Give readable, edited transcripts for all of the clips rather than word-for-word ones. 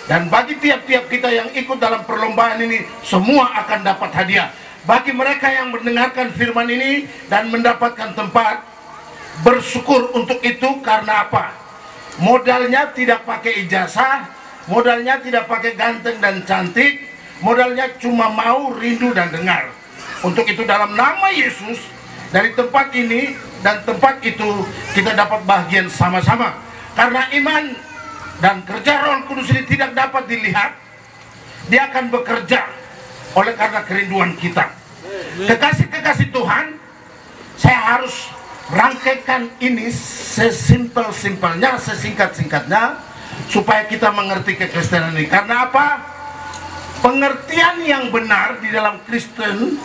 Dan bagi tiap-tiap kita yang ikut dalam perlombaan ini, semua akan dapat hadiah. Bagi mereka yang mendengarkan firman ini dan mendapatkan tempat, bersyukur untuk itu. Karena apa? Modalnya tidak pakai ijazah, modalnya tidak pakai ganteng dan cantik, modalnya cuma mau, rindu, dan dengar. Untuk itu dalam nama Yesus, dari tempat ini dan tempat itu kita dapat bahagian sama-sama. Karena iman dan kerja Roh Kudus ini tidak dapat dilihat, dia akan bekerja oleh karena kerinduan kita. Kekasih-kekasih Tuhan, saya harus rangkaikan ini sesimpel-simpelnya, sesingkat-singkatnya, supaya kita mengerti kekristenan ini. Karena apa? Pengertian yang benar di dalam Kristen,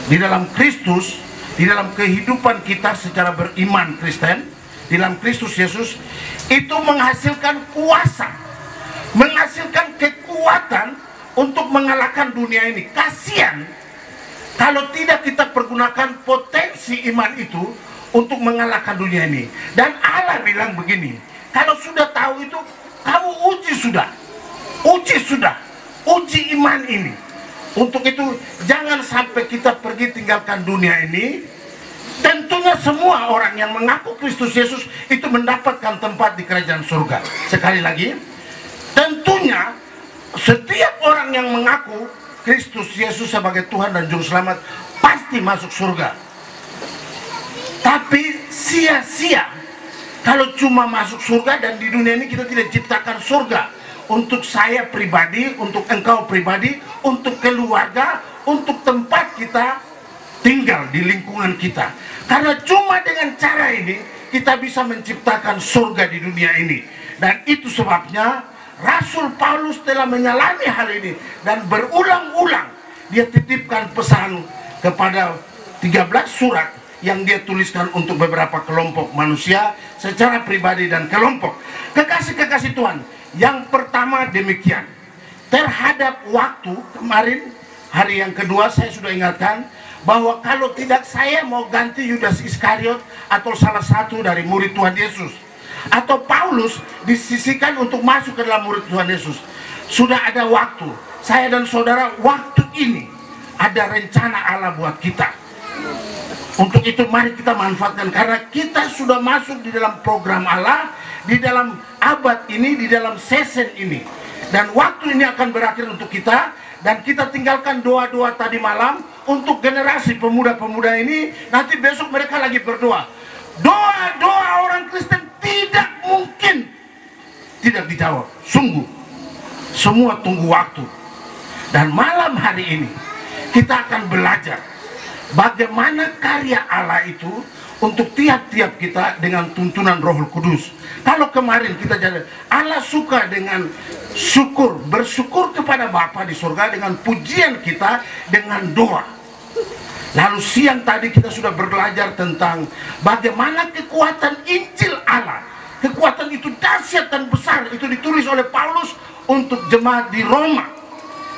di dalam Kristus, di dalam kehidupan kita secara beriman Kristen, di dalam Kristus Yesus, itu menghasilkan kuasa, menghasilkan kekuatan untuk mengalahkan dunia ini. Kasihan kalau tidak kita pergunakan potensi iman itu untuk mengalahkan dunia ini. Dan Allah bilang begini, kalau sudah tahu itu, kamu uji sudah, uji iman ini. Untuk itu jangan sampai kita pergi tinggalkan dunia ini. Tentunya semua orang yang mengaku Kristus Yesus itu mendapatkan tempat di kerajaan surga. Sekali lagi, tentunya setiap orang yang mengaku Kristus Yesus sebagai Tuhan dan Juru Selamat pasti masuk surga. Tapi sia-sia kalau cuma masuk surga dan di dunia ini kita tidak ciptakan surga untuk saya pribadi, untuk engkau pribadi, untuk keluarga, untuk tempat kita tinggal di lingkungan kita. Karena cuma dengan cara ini kita bisa menciptakan surga di dunia ini. Dan itu sebabnya Rasul Paulus telah menyalami hal ini dan berulang-ulang dia titipkan pesan kepada 13 surat yang dia tuliskan untuk beberapa kelompok manusia secara pribadi dan kelompok. Kekasih-kekasih Tuhan, yang pertama demikian. Terhadap waktu kemarin, hari yang kedua saya sudah ingatkan bahwa kalau tidak saya mau ganti Yudas Iskariot atau salah satu dari murid Tuhan Yesus, atau Paulus disisikan untuk masuk ke dalam murid Tuhan Yesus. Sudah ada waktu, saya dan saudara, waktu ini ada rencana Allah buat kita. Untuk itu mari kita manfaatkan, karena kita sudah masuk di dalam program Allah, di dalam abad ini, di dalam season ini. Dan waktu ini akan berakhir untuk kita. Dan kita tinggalkan doa-doa tadi malam untuk generasi pemuda-pemuda ini. Nanti besok mereka lagi berdoa. Doa-doa orang Kristen tidak mungkin tidak dijawab. Sungguh, semua tunggu waktu. Dan malam hari ini kita akan belajar bagaimana karya Allah itu untuk tiap-tiap kita dengan tuntunan Roh Kudus. Kalau kemarin kita jadi Allah suka dengan syukur, bersyukur kepada Bapa di surga dengan pujian kita, dengan doa. Lalu siang tadi kita sudah belajar tentang bagaimana kekuatan Injil Allah. Kekuatan itu dahsyat dan besar. Itu ditulis oleh Paulus untuk jemaat di Roma.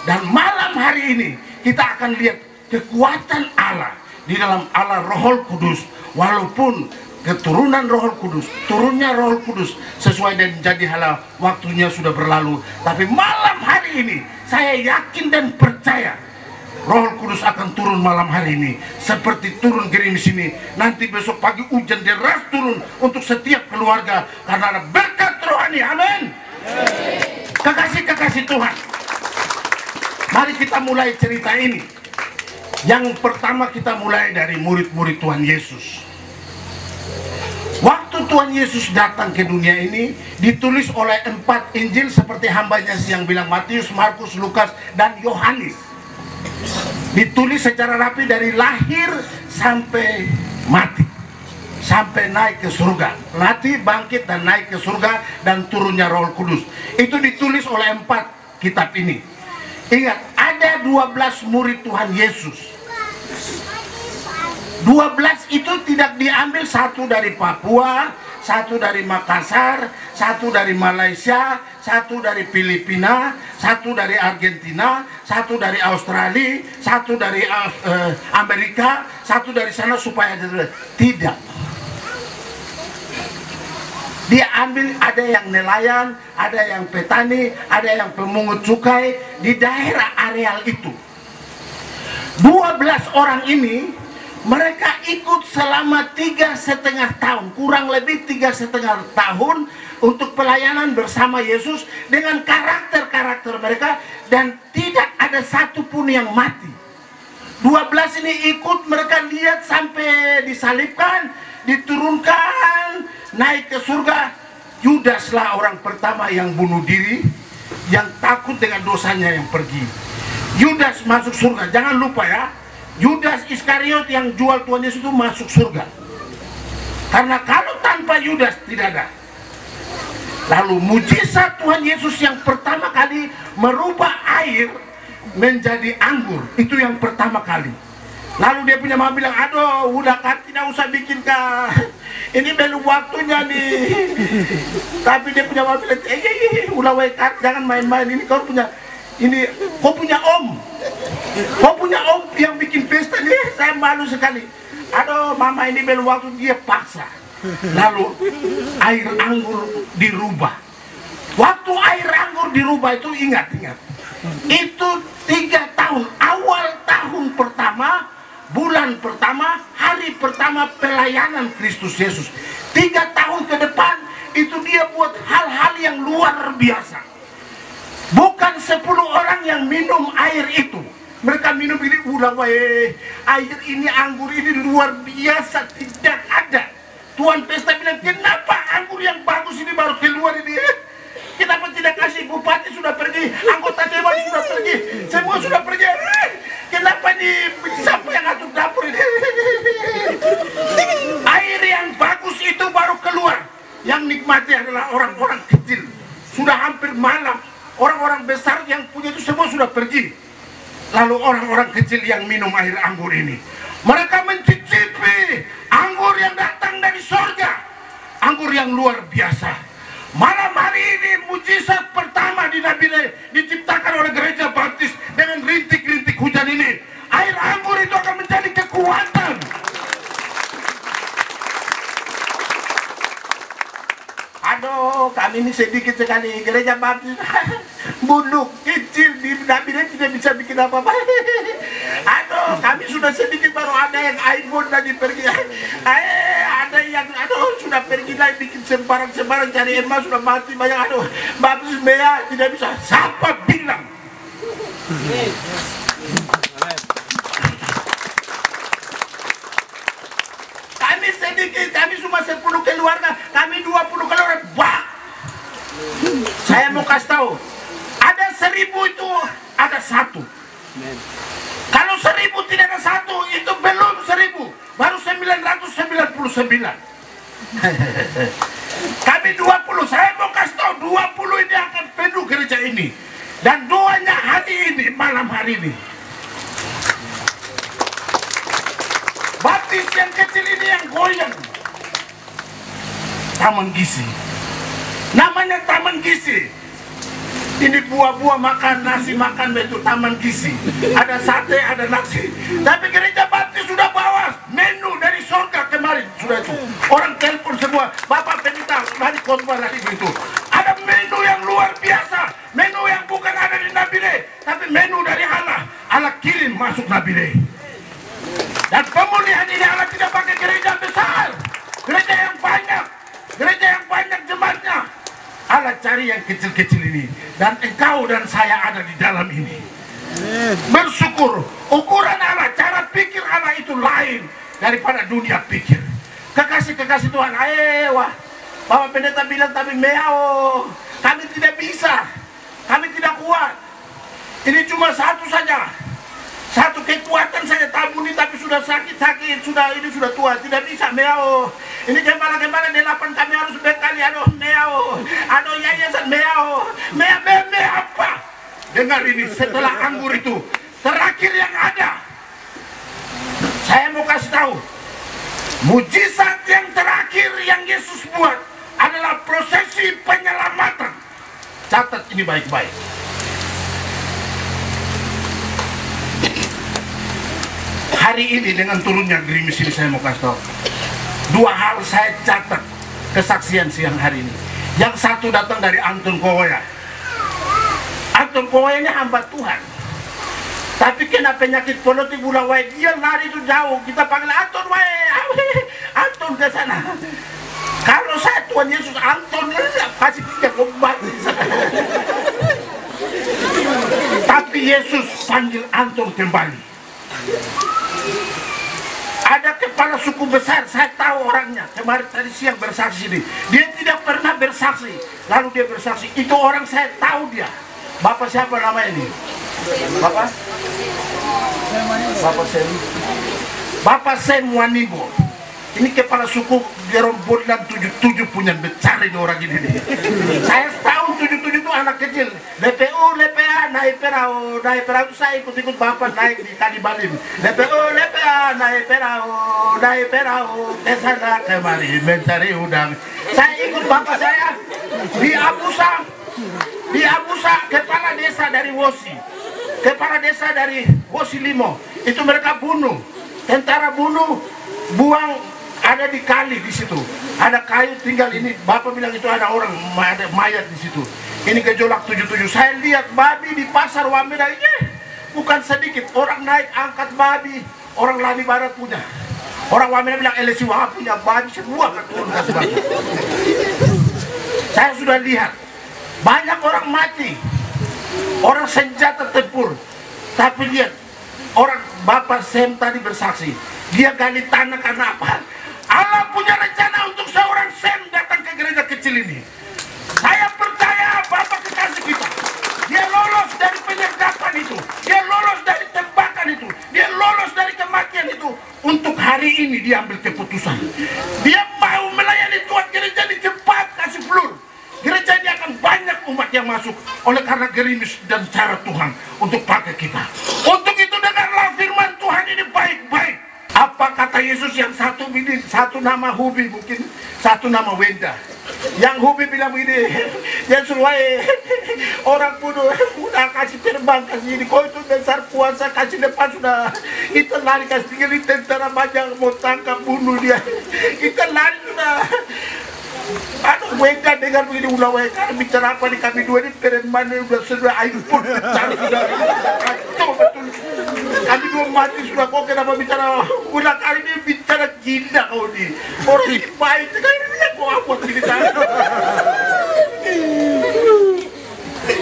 Dan malam hari ini kita akan lihat kekuatan Allah di dalam Allah Roh Kudus. Walaupun keturunan Roh Kudus, turunnya Roh Kudus sesuai dan jadi halal, waktunya sudah berlalu. Tapi malam hari ini saya yakin dan percaya Roh Kudus akan turun malam hari ini seperti turun gerimis ini. Nanti besok pagi hujan deras turun untuk setiap keluarga karena ada berkat rohani. Amin. Kekasih-kekasih Tuhan, mari kita mulai cerita ini. Yang pertama kita mulai dari murid-murid Tuhan Yesus. Waktu Tuhan Yesus datang ke dunia ini ditulis oleh 4 Injil seperti hambanya yang bilang, Matius, Markus, Lukas, dan Yohanes. Ditulis secara rapi dari lahir sampai mati, sampai naik ke surga. Mati, bangkit, dan naik ke surga, dan turunnya Roh Kudus. Itu ditulis oleh 4 kitab ini. Ingat, ada 12 murid Tuhan Yesus. 12 itu tidak diambil, satu dari Papua, satu dari Makassar, satu dari Malaysia, satu dari Filipina, satu dari Argentina, satu dari Australia, satu dari Amerika, satu dari sana supaya tidak. Dia ambil, ada yang nelayan, ada yang petani, ada yang pemungut cukai di daerah areal itu. 12 orang ini, mereka ikut selama 3,5 tahun, kurang lebih 3,5 tahun untuk pelayanan bersama Yesus dengan karakter-karakter mereka, dan tidak ada satupun yang mati. 12 ini ikut, mereka lihat sampai disalibkan, diturunkan, naik ke surga. Yudaslah orang pertama yang bunuh diri, yang takut dengan dosanya yang pergi. Yudas masuk surga, jangan lupa ya. Yudas Iskariot yang jual Tuhan Yesus itu masuk surga. Karena kalau tanpa Yudas tidak ada. Lalu mujizat Tuhan Yesus yang pertama kali merubah air menjadi anggur, itu yang pertama kali. Lalu dia punya mama bilang, aduh udah kan tidak usah bikin kah, ini belum waktunya nih. Tapi dia punya mama bilang, udah wekat, jangan main-main, ini kau punya, ini kau punya om, kau punya om yang bikin pesta nih, saya malu sekali. Aduh mama, ini belum waktu. Dia paksa. Lalu air anggur dirubah. Waktu air anggur dirubah itu, ingat itu 3 tahun, awal tahun pertama, bulan pertama, hari pertama pelayanan Kristus Yesus. 3 tahun ke depan itu dia buat hal-hal yang luar biasa. Bukan 10 orang yang minum air itu, mereka minum ini, air ini, anggur ini luar biasa, tidak ada. Tuan pesta bilang, kenapa anggur yang bagus ini baru keluar ini? Kenapa tidak kasih? Bupati sudah pergi, anggota dewan sudah pergi, semua sudah pergi. Kenapa nih siapa yang atur dapur ini? Air yang bagus itu baru keluar. Yang nikmati adalah orang-orang kecil. Sudah hampir malam, orang-orang besar yang punya itu semua sudah pergi. Lalu orang-orang kecil yang minum air anggur ini, mereka mencicipi anggur yang datang dari sorga, anggur yang luar biasa. Malam hari ini mujizat pertama di Nabire diciptakan oleh gereja baptis dengan rintik-rintik hujan ini. Air anggur itu akan menjadi kekuatan. Aduh, kami ini sedikit sekali gereja baptis. Buluk kecil di Nabire tidak bisa bikin apa-apa. Aduh, kami sudah sedikit, baru ada yang iPhone lagi pergi. Ada yang sudah pergi lagi bikin sembarang cari emas, sudah mati banyak. Aduh, baptis Mea tidak bisa. Siapa bilang? Kami sedikit, kami cuma 10 keluarga, kami 20 keluarga. Bah! Saya mau kasih tahu, ada 1000 itu ada 1. Kalau 1000 tidak ada 1, itu belum 1000, baru 999. Kami 20, saya mau kasih tahu 20 ini akan penuh gereja ini. Dan doanya hari ini, malam hari ini, baptis yang kecil ini yang goyang. Taman gizi, namanya taman gizi. Ini buah-buah makan, nasi makan, itu taman gizi. Ada sate, ada nasi. Tapi gereja baptis sudah bawa menu dari surga kemarin, sudah itu. Orang telepon semua, Bapak Pendeta, hari khotbah lagi gitu. Ada menu yang luar biasa, menu yang bukan ada di Nabire, tapi menu dari Allah. Allah kirim masuk Nabire. Dan pemulihan ini Allah tidak pakai gereja besar, gereja yang banyak jemaatnya. Allah cari yang kecil-kecil ini, dan engkau dan saya ada di dalam ini. Bersyukur, ukuran Allah, cara pikir Allah itu lain daripada dunia pikir. Kekasih-kekasih Tuhan, wah, Bapak Pendeta bilang tapi meao, kami tidak bisa, kami tidak kuat. Ini cuma satu saja, satu kekuatan saya tabuni, tapi sudah sakit-sakit, ini sudah tua, tidak bisa meao. Ini gembala-gembala 8 kami harus bekali, aduh meao, aduh yayasan meao, mea apa? Dengar ini, setelah anggur itu, terakhir yang ada, saya mau kasih tahu, mujizat yang terakhir yang Yesus buat adalah prosesi penyelamatan. Catat ini baik-baik. Hari ini dengan turunnya gerimis ini, saya mau kasih tahu 2 hal saya catat. kesaksian siang hari ini. Yang satu datang dari Anton Kowoya. Anton Kowoya ini hamba Tuhan, tapi kena penyakit politik bulan wae, dia lari itu jauh. Kita panggil Anton wae, Anton ke sana. Kalau saya Tuhan Yesus, Anton pasti tidak kembali. Tapi Yesus panggil Anton kembali. Ada kepala suku besar, saya tahu orangnya. Kemarin tadi siang bersaksi ini. Dia tidak pernah bersaksi, lalu dia bersaksi. Itu orang saya tahu dia. Bapak siapa namanya ini? Bapak? Bapak Sem Wanibo. Ini kepala suku Gerombolan 77 punya besar ini orang ini. Saya tahu 77 itu anak kecil. LPU, LPA, naik perau itu saya ikut-ikut Bapak naik di Kalibalim. LPU, LPA, naik perau, kesana kemari mencari udang. Saya ikut Bapak saya di Abusa, kepala desa dari Wosi. Kepala desa dari Wosi Limo. Itu mereka bunuh. Tentara bunuh, buang. Ada di kali di situ, ada kayu tinggal ini. Bapak bilang itu ada orang, ada mayat di situ. Ini gejolak 77. Saya lihat babi di pasar Wamena ini bukan sedikit. Orang naik angkat babi, orang Lani Barat punya. Orang Wamena bilang LSI Wah punya babi semua keturun kasih babi. Saya sudah lihat banyak orang mati, orang senjata tempur. Tapi lihat orang Bapak Sem tadi bersaksi, dia gali tanah karena apa? Allah punya rencana untuk seorang Sem datang ke gereja kecil ini. Saya percaya Bapak kekasih kita, dia lolos dari penyergapan itu, dia lolos dari tembakan itu, dia lolos dari kematian itu. Untuk hari ini dia ambil keputusan. Dia mau melayani Tuhan, gereja ini cepat kasih flur. Gereja ini akan banyak umat yang masuk oleh karena gerimis dan cara Tuhan untuk pakai kita. Untuk itu dengarlah firman Tuhan ini baik-baik. Apa kata Yesus yang satu ini, satu nama Hubi, mungkin satu nama Wenda. Yang Hubi bilang begini, Yesus wae orang kudu udah kasih terbang kasih ini, kau itu dasar puasa kasih depan sudah kita lari kasih tinggal di tentara banyak mau tangkap bunuh dia, kita lari sudah. Aduh, Wenda dengar begini ulah wae kan bicara apa di kami dua ini tereman sudah air pun bicara sudah kacau betul. Kami dua mati sudah, kok kenapa bicara udah kali ini bicara gila kau ini. Orang ini baik sekali ini kok apa cerita.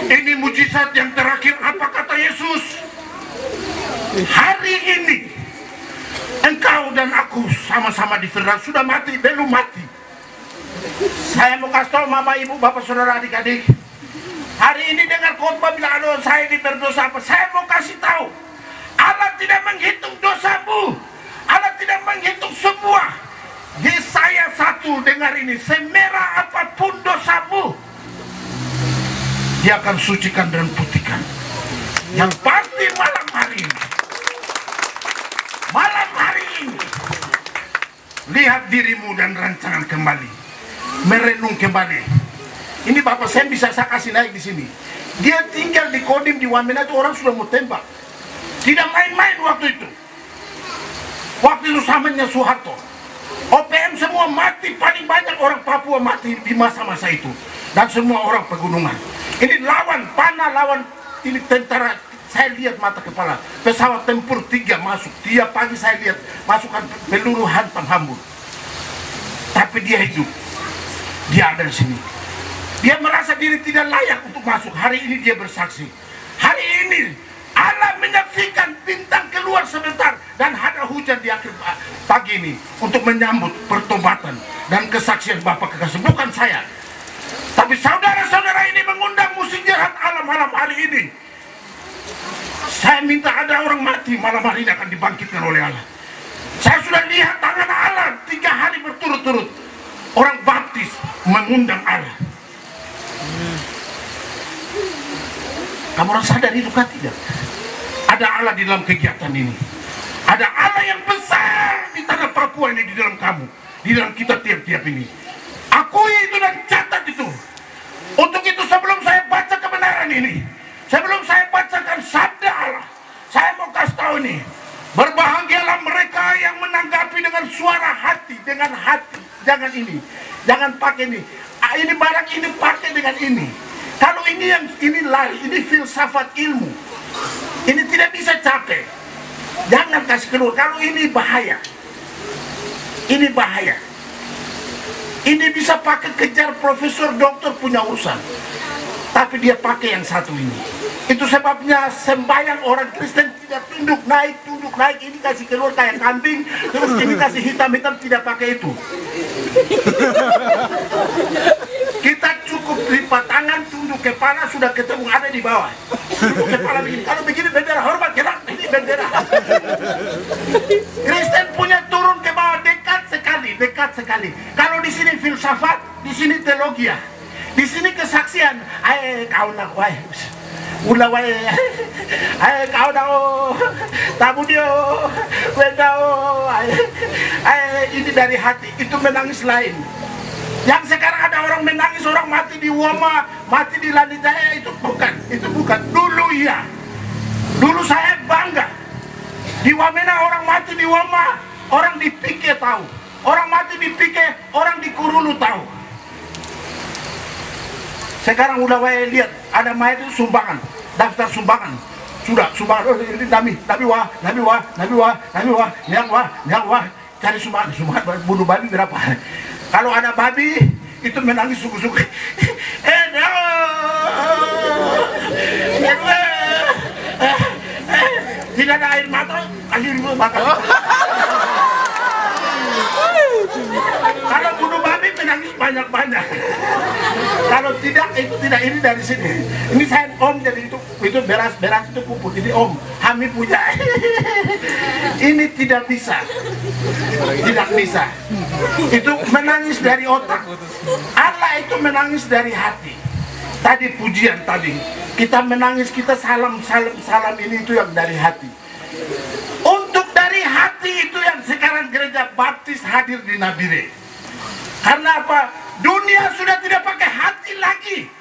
Ini mujizat yang terakhir. Apa kata Yesus? Hari ini engkau dan aku sama-sama di Firdaus. Sudah mati, belum mati. Saya mau kasih tahu Mama, Ibu, Bapak, Saudara, adik-adik. Hari ini dengar khotbah bilang aduh saya ini berdosa apa. Saya mau kasih tahu, Allah tidak menghitung dosamu. Allah tidak menghitung semua. Yesaya 1 dengar ini, semerah apapun dosamu, Dia akan sucikan dan putihkan. Yang pasti malam hari ini, lihat dirimu dan rancangan kembali, merenung kembali. Ini Bapak saya bisa saya kasih naik di sini. Dia tinggal di Kodim di Wamena itu orang sudah mau tembak. Tidak main-main waktu itu. Waktu itu zamannya Soeharto. OPM semua mati, paling banyak orang Papua mati di masa-masa itu. Dan semua orang pegunungan. Ini lawan panah, lawan ini tentara. Saya lihat mata kepala. Pesawat tempur 3 masuk. Tiap pagi saya lihat masukkan peluru hantam hambur. Tapi dia hidup. Dia ada di sini. Dia merasa diri tidak layak untuk masuk. Hari ini dia bersaksi. Hari ini Allah menyaksikan bintang keluar sebentar dan ada hujan di akhir pagi ini untuk menyambut pertobatan dan kesaksian Bapak kekasih. Bukan saya, tapi saudara-saudara ini mengundang musim jahat alam malam hari ini. Saya minta ada orang mati malam hari ini akan dibangkitkan oleh Allah. Saya sudah lihat tangan Allah 3 hari berturut-turut. Orang baptis mengundang Allah. Kamu orang sadar itu kan tidak? Ada Allah di dalam kegiatan ini. Ada Allah yang besar di tanah Papua ini, di dalam kamu, di dalam kita tiap-tiap ini. Akui itu dan catat itu. Untuk itu sebelum saya baca kebenaran ini, sebelum saya bacakan sabda Allah, saya mau kasih tahu ini. Berbahagialah mereka yang menanggapi dengan suara hati, dengan hati. Jangan ini. Jangan pakai ini. Ini barang ini pakai dengan ini. Kalau ini yang ini lari, ini filsafat ilmu. Ini tidak bisa capek. Jangan kasih keluar. Kalau ini bahaya. Ini bahaya. Ini bisa pakai kejar profesor doktor punya urusan. Tapi dia pakai yang satu ini. Itu sebabnya sembahyang orang Kristen tidak tunduk naik. Ini kasih keluar kayak kambing. Terus ini kasih hitam-hitam, tidak pakai itu. Kita cukup lipat tangan, tunduk kepala, sudah ketemu ada di bawah. Tunduk kepala begini. Kalau begini bendera hormat, gerak. Ini bendera. Kristen punya turun ke bawah dekat sekali. Kalau di sini filsafat, di sini teologi, di sini kesaksian. Kau nak wai. Ulah wai. Kau dah tabu dia. Ini dari hati. Itu menangis lain. Yang sekarang ada orang menangis, orang mati di Wama, mati di Lanijaya, itu bukan. Dulu iya. Dulu saya bangga. Di Wamena orang mati di Wama, orang di Pike tahu. Orang mati di Pike, orang di Kurulu tahu. Sekarang udah saya lihat ada mayat itu sumbangan, daftar sumbangan. Sudah sumbangan. Oh, ini nabi wah, nyak wah. Cari sumbangan bunuh babi berapa? Kalau ada babi itu menangis sungguh-sungguh. Tidak ada air mata, kasih mata. Kalau bunuh babi menangis banyak-banyak. Kalau tidak, itu tidak, ini dari sini. Ini saya om, jadi itu beras itu pupuk. Ini om, kami punya. Ini tidak bisa. Itu menangis dari otak. Allah itu menangis dari hati. Tadi pujian tadi, kita menangis, kita salam ini itu yang dari hati. Untuk dari hati itu yang sekarang gereja baptis hadir di Nabire. Karena apa? Dunia sudah tidak pakai hati lagi.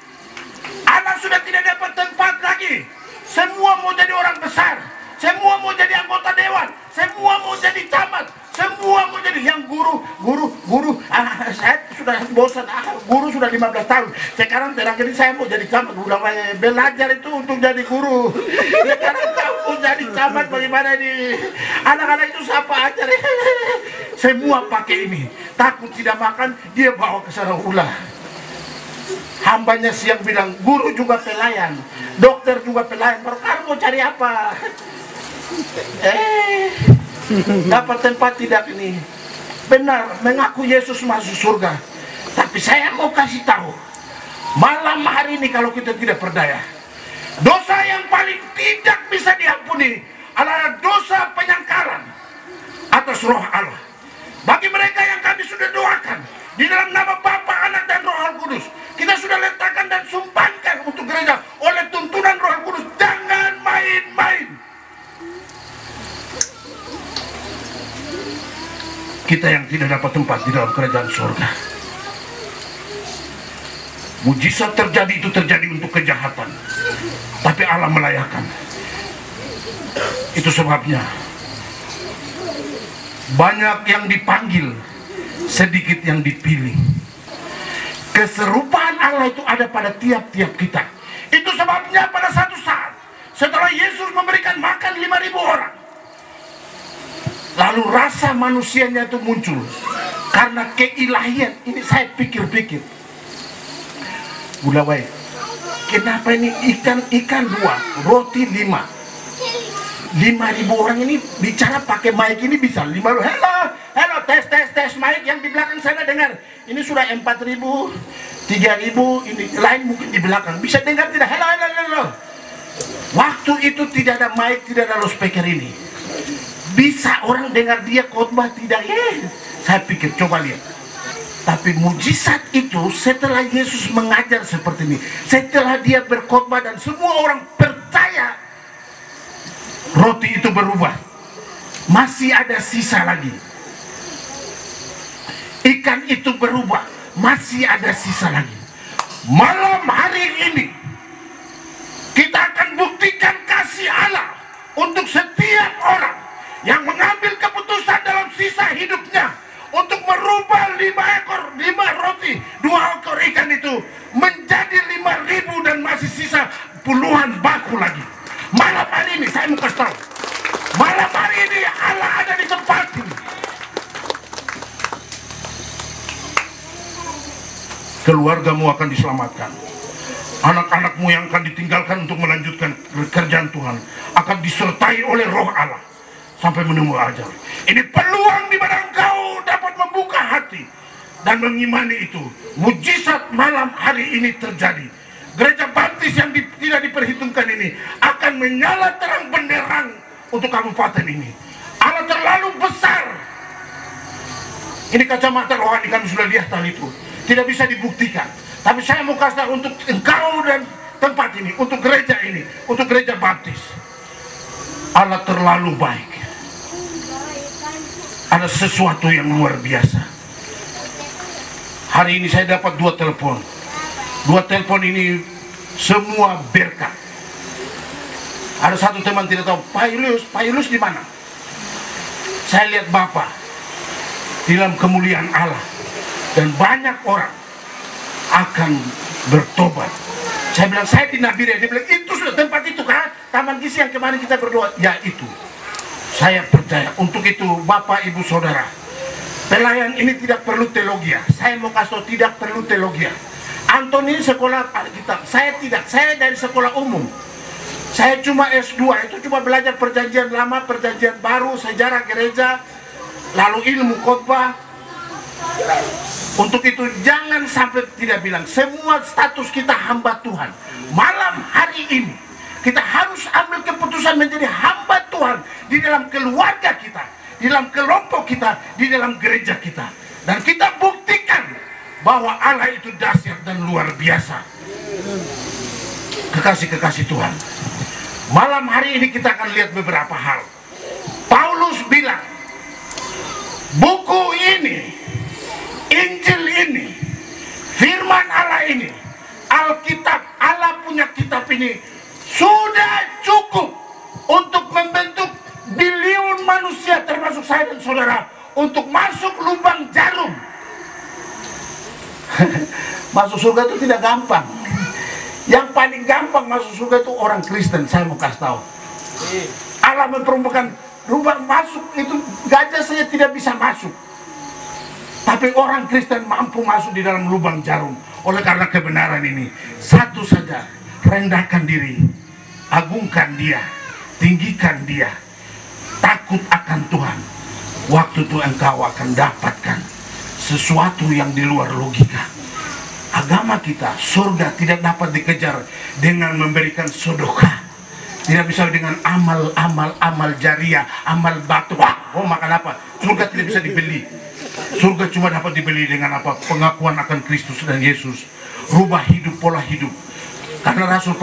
Allah sudah tidak dapat tempat lagi. Semua mau jadi orang besar. Semua mau jadi anggota dewan. Semua mau jadi camat. Semua mau jadi yang guru. Saya sudah bosan. Guru sudah 15 tahun. Sekarang terakhir ini saya mau jadi camat. Udah belajar itu untuk jadi guru. Sekarang kamu jadi camat, bagaimana nih? Anak-anak itu siapa aja nih? Semua pakai ini. Takut tidak makan, dia bawa ke sana ulah. Hambanya siang bilang, guru juga pelayan, dokter juga pelayan. Baru kamu mau cari apa? Dapat tempat tidak ini. Benar, mengaku Yesus masuk surga. Tapi saya mau kasih tahu, malam hari ini kalau kita tidak berdaya, dosa yang paling tidak bisa diampuni adalah dosa penyangkalan atas roh Allah. Bagi mereka yang kami sudah doakan di dalam nama Bapa, Anak, dan Roh Kudus, kita sudah letakkan dan sumpahkan untuk gereja oleh tuntunan Roh Kudus, jangan main-main. Kita yang tidak dapat tempat di dalam kerajaan surga. Mujizat terjadi itu terjadi untuk kejahatan, tapi Allah melayakan. Itu sebabnya banyak yang dipanggil, sedikit yang dipilih. Keserupaan Allah itu ada pada tiap-tiap kita. Itu sebabnya pada satu saat setelah Yesus memberikan makan 5.000 orang, lalu rasa manusianya itu muncul karena keilahian. Ini saya pikir-pikir, Bulawai, kenapa ini ikan 2, roti 5. 5.000 orang ini bicara pakai mic ini bisa 5. Halo, tes mic yang di belakang sana dengar. Ini sudah 4.000, 3.000, ini lain mungkin di belakang. Bisa dengar tidak? Halo. Waktu itu tidak ada mic, tidak ada loudspeaker ini. Bisa orang dengar dia khotbah tidak? Saya pikir, coba lihat. Tapi mujizat itu setelah Yesus mengajar seperti ini, setelah dia berkhotbah dan semua orang percaya, roti itu berubah. Masih ada sisa lagi. Ikan itu berubah. Masih ada sisa lagi. Malam hari ini kita akan buktikan kasih Allah untuk setiap orang yang mengambil keputusan dalam sisa hidupnya untuk merubah 5 roti keluargamu akan diselamatkan. Anak-anakmu yang akan ditinggalkan untuk melanjutkan kerjaan Tuhan akan disertai oleh Roh Allah sampai menemu ajal. Ini peluang di mana engkau dapat membuka hati dan mengimani itu. Mujizat malam hari ini terjadi. Gereja Baptis yang tidak diperhitungkan ini akan menyala terang benderang untuk kabupaten ini. Allah terlalu besar. Ini kacamata rohani, kami sudah lihat hal itu. Tidak bisa dibuktikan. Tapi saya mau kasih tahu untuk engkau dan tempat ini, untuk gereja ini, untuk gereja Baptis. Allah terlalu baik. Ada sesuatu yang luar biasa. Hari ini saya dapat 2 telepon. 2 telepon ini semua berkat. Ada satu teman tidak tahu, Pak Yulus di mana? Saya lihat Bapak di dalam kemuliaan Allah dan banyak orang akan bertobat. Saya bilang, saya di Nabire. Dia bilang, itu sudah tempat itu kan? Taman Gizi yang kemarin kita berdoa. Ya itu. Saya percaya. Untuk itu Bapak Ibu Saudara, pelayan ini tidak perlu teologi. Saya mau kasih tahu, tidak perlu teologi. Antoni sekolah Alkitab. Saya tidak. Saya dari sekolah umum. Saya cuma S2. Itu cuma belajar perjanjian lama, perjanjian baru, sejarah gereja, lalu ilmu khotbah. Untuk itu jangan sampai tidak bilang semua status kita hamba Tuhan. Malam hari ini kita harus ambil keputusan menjadi hamba Tuhan di dalam keluarga kita, di dalam kelompok kita, di dalam gereja kita. Dan kita buktikan bahwa Allah itu dahsyat dan luar biasa. Kekasih-kekasih Tuhan, malam hari ini kita akan lihat beberapa hal. Paulus bilang, buku ini, Injil ini, firman Allah ini, Alkitab, Allah punya kitab ini sudah cukup untuk membentuk bilion manusia termasuk saya dan saudara untuk masuk lubang jarum. Masuk surga itu tidak gampang. Yang paling gampang masuk surga itu orang Kristen. Saya mau kasih tahu, Allah mempermukakan lubang masuk itu gajah saja tidak bisa masuk. Tapi orang Kristen mampu masuk di dalam lubang jarum. Oleh karena kebenaran ini, satu saja, rendahkan diri, agungkan Dia, tinggikan Dia, takut akan Tuhan. Waktu itu engkau akan dapatkan sesuatu yang di luar logika. Agama kita, surga tidak dapat dikejar dengan memberikan sedekah. Tidak bisa dengan amal jariah, amal batu. Oh, makan apa? Surga tidak bisa dibeli. Surga cuma dapat dibeli dengan apa? Pengakuan akan Kristus dan Yesus. Rubah hidup, pola hidup. Karena Rasul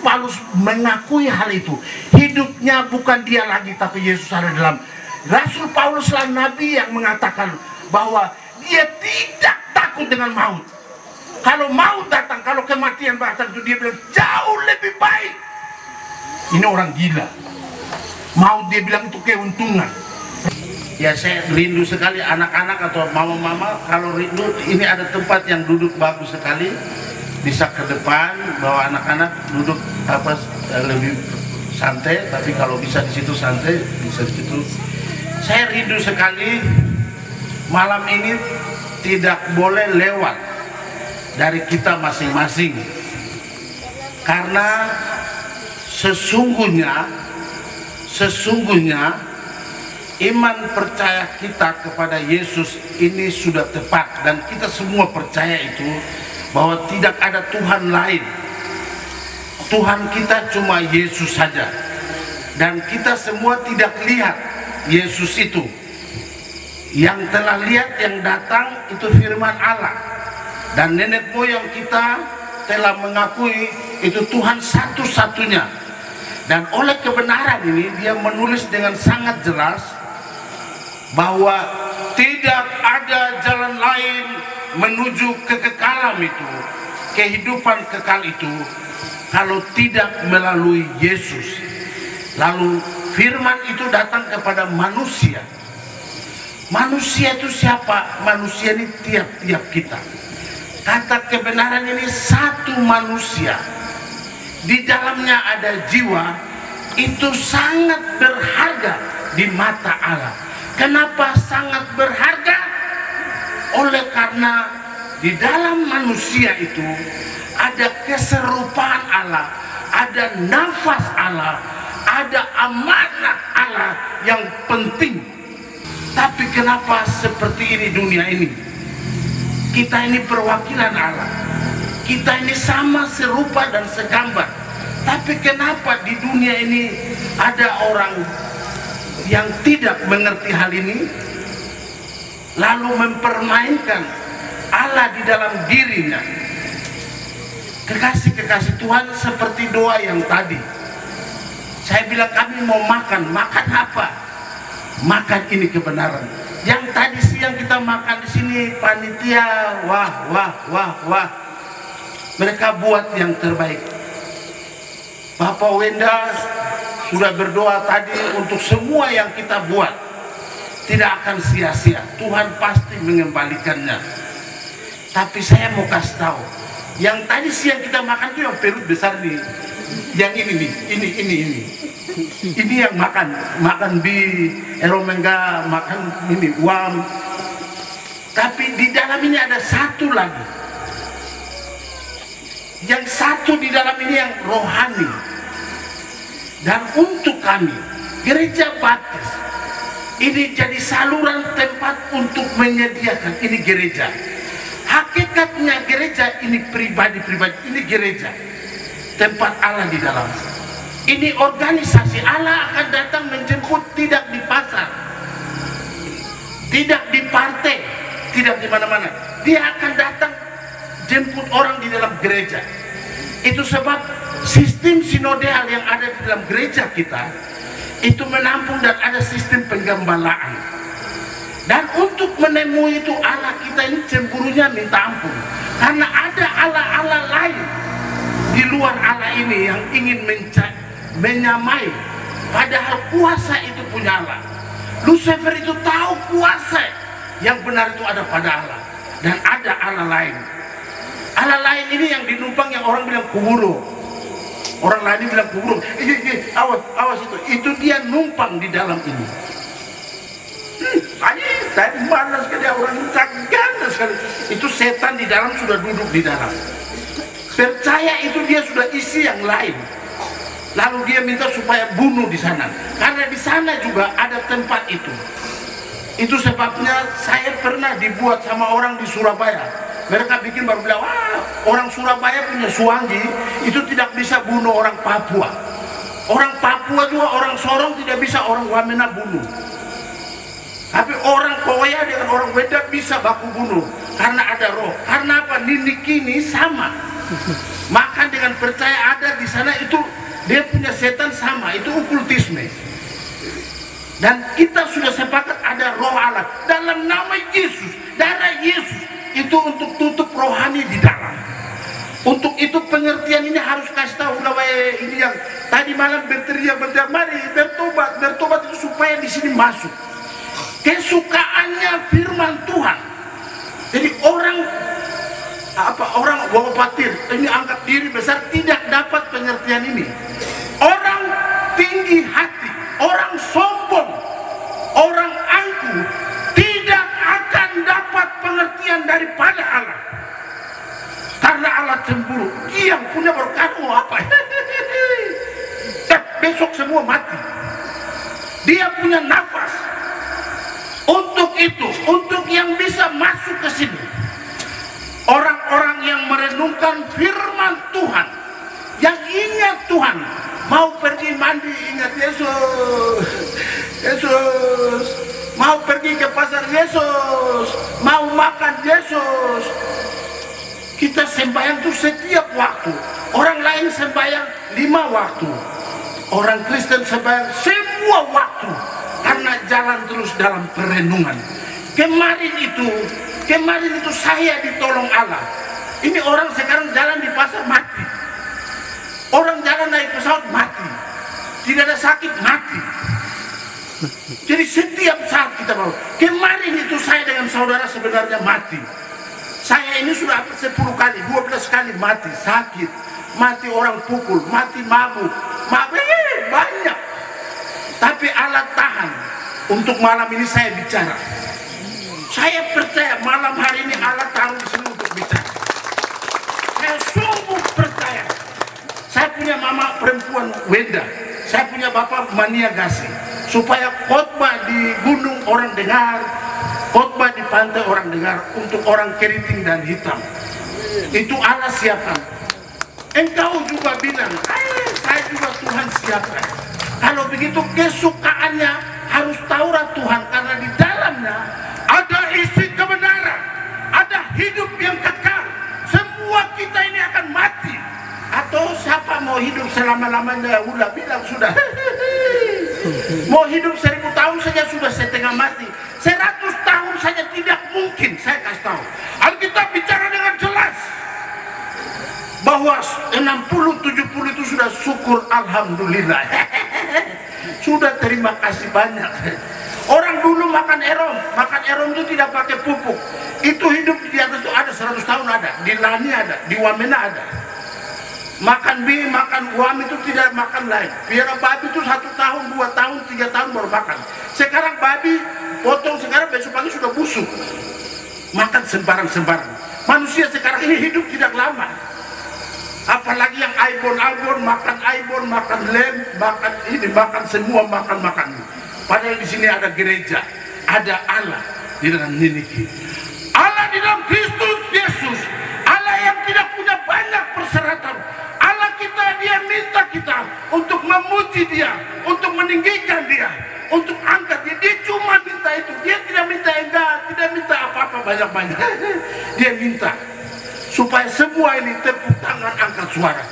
Paulus mengakui hal itu. Hidupnya bukan dia lagi, tapi Yesus ada dalam. Rasul Paulus lah nabi yang mengatakan bahwa dia tidak takut dengan maut. Kalau maut datang, kalau kematian datang, itu dia bilang jauh lebih baik. Ini orang gila. Maut dia bilang itu keuntungan. Ya, saya rindu sekali anak-anak atau mama-mama kalau rindu ini ada tempat yang duduk bagus sekali, bisa ke depan bahwa anak-anak duduk lebih santai, tapi kalau bisa di situ santai, bisa di situ. Saya rindu sekali malam ini tidak boleh lewat dari kita masing-masing, karena sesungguhnya iman percaya kita kepada Yesus ini sudah tepat, dan kita semua percaya itu bahwa tidak ada Tuhan lain. Tuhan kita cuma Yesus saja, dan kita semua tidak lihat Yesus itu. Yang telah lihat, yang datang itu firman Allah, dan nenek moyang kita telah mengakui itu Tuhan satu-satunya. Dan oleh kebenaran ini dia menulis dengan sangat jelas bahwa tidak ada jalan lain menuju kekekalan itu, kehidupan kekal itu, kalau tidak melalui Yesus. Lalu firman itu datang kepada manusia. Manusia itu siapa? Manusia ini tiap-tiap kita. Kata kebenaran ini satu manusia, di dalamnya ada jiwa, itu sangat berharga di mata Allah. Kenapa sangat berharga? Oleh karena di dalam manusia itu ada keserupaan Allah, ada nafas Allah, ada amanat Allah yang penting. Tapi kenapa seperti ini dunia ini? Kita ini perwakilan Allah, kita ini sama serupa dan segambar. Tapi kenapa di dunia ini ada orang yang tidak mengerti hal ini, lalu mempermainkan Allah di dalam dirinya? Kekasih-kekasih Tuhan, seperti doa yang tadi saya bilang, kami mau makan apa? Makan ini kebenaran. Yang tadi siang kita makan di sini, panitia, wah, mereka buat yang terbaik. Bapak Wenda sudah berdoa tadi untuk semua yang kita buat tidak akan sia-sia, Tuhan pasti mengembalikannya. Tapi saya mau kasih tahu, yang tadi siang kita makan itu yang perut besar nih, yang ini yang makan bi eromengga, makan ini uang. Tapi di dalam ini ada satu lagi, yang satu di dalam ini yang rohani. Dan untuk kami gereja baptis ini jadi saluran tempat untuk menyediakan ini gereja. Hakikatnya gereja ini pribadi, ini gereja tempat Allah di dalam. Ini organisasi. Allah akan datang menjemput, tidak di pasar, tidak di partai, tidak di mana-mana. Dia akan datang jemput orang di dalam gereja. Itu sebab sistem sinodal yang ada di dalam gereja kita itu menampung dan ada sistem penggembalaan. Dan untuk menemui itu Allah kita ini cemburunya minta ampun, karena ada Allah-Allah lain di luar Allah ini yang ingin menyamai, padahal kuasa itu punya Allah. Lucifer itu tahu kuasa yang benar itu ada pada Allah, dan ada Allah lain. Allah lain ini yang dinumpang, yang orang bilang kuburu, orang lain bilang kuburu, awas itu dia numpang di dalam ini. Saya malas sekali, orang ini ganas sekali. Itu setan di dalam sudah duduk di dalam. Percaya itu dia sudah isi yang lain. Lalu dia minta supaya bunuh di sana, karena di sana juga ada tempat itu. Itu sebabnya saya pernah dibuat sama orang di Surabaya. Mereka bikin baru bilang, wah, orang Surabaya punya suanggi, itu tidak bisa bunuh orang Papua. Orang Papua juga, orang Sorong tidak bisa orang Wamena bunuh. Tapi orang Korea dengan orang Weda bisa baku bunuh, karena ada roh. Karena apa? Nini kini sama. Maka dengan percaya ada di sana itu, dia punya setan sama, itu okultisme. Dan kita sudah sepakat ada roh Allah dalam nama Yesus, darah Yesus itu untuk tutup rohani di dalam. Untuk itu pengertian ini harus kasih tahu ini yang tadi malam berteriak, mari bertobat itu supaya di sini masuk. Kesukaannya firman Tuhan. Jadi orang wawapatir ini angkat diri besar tidak dapat pengertian ini. Orang tinggi hati, orang sombong, orang angkuh tidak akan dapat pengertian daripada Allah. Karena Allah cemburu. Dia yang punya berkat mau apa? Besok semua mati. Dia punya nafas. Untuk itu, untuk yang bisa masuk ke sini, orang-orang yang merenungkan firman Tuhan, yang ingat Tuhan, mau pergi mandi ingat Yesus, mau pergi ke pasar Yesus, mau makan Yesus. Kita sembahyang itu setiap waktu. Orang lain sembahyang 5 waktu, orang Kristen sembahyang semua waktu, karena jalan terus dalam perenungan. Kemarin itu saya ditolong Allah. Ini orang sekarang jalan di pasar mati, orang jalan naik pesawat mati, tidak ada sakit mati. Jadi setiap saat kita mau. Kemarin itu saya dengan saudara sebenarnya mati. Saya ini sudah 10 kali, 12 kali mati, sakit, mati orang pukul, mati mabuk, banyak. Tapi Allah tahan. Untuk malam ini saya bicara. Saya percaya malam hari ini Allah taruh di sini untuk bicara. perempuan Wenda, saya punya bapak mania gasing, supaya khotbah di gunung orang dengar, khotbah di pantai orang dengar, untuk orang keriting dan hitam. Itu Allah siapkan. Engkau juga bilang, saya juga Tuhan siapkan. Kalau begitu kesukaannya harus Taurat Tuhan, karena di dalamnya ada isi kebenaran, ada hidup yang kekal. Semua kita ini akan mati. Atau siapa mau hidup selama-lamanya? Udah bilang sudah. Mau hidup 1000 tahun saja sudah setengah mati. 100 tahun saja tidak mungkin. Saya kasih tahu. Alkitab bicara dengan jelas bahwa 60-70 itu sudah syukur, alhamdulillah. Sudah, terima kasih banyak. Orang dulu makan erom itu tidak pakai pupuk. Itu hidup di atas itu ada 100 tahun ada. Di Lani ada, di Wamena ada. Makan mie, makan uam itu tidak makan lain. Piara babi itu 1 tahun, 2 tahun, 3 tahun baru makan. Sekarang babi potong sekarang, besok pagi sudah busuk. Makan sembarang-sembarang. Manusia sekarang ini hidup tidak lama. Apalagi yang aibon, makan lem, makan ini, makan semua, makan. Padahal di sini ada gereja, ada Allah di dalam ini. Allah di dalam Kristus Yesus. Allah yang tidak punya banyak persyaratan. Allah kita, dia minta kita untuk memuji dia, untuk meninggikan dia, untuk angkat dia. Dia cuma minta itu. Dia tidak minta enggak, tidak minta apa-apa banyak-banyak. Dia minta supaya semua ini tepuk tangan, angkat suara.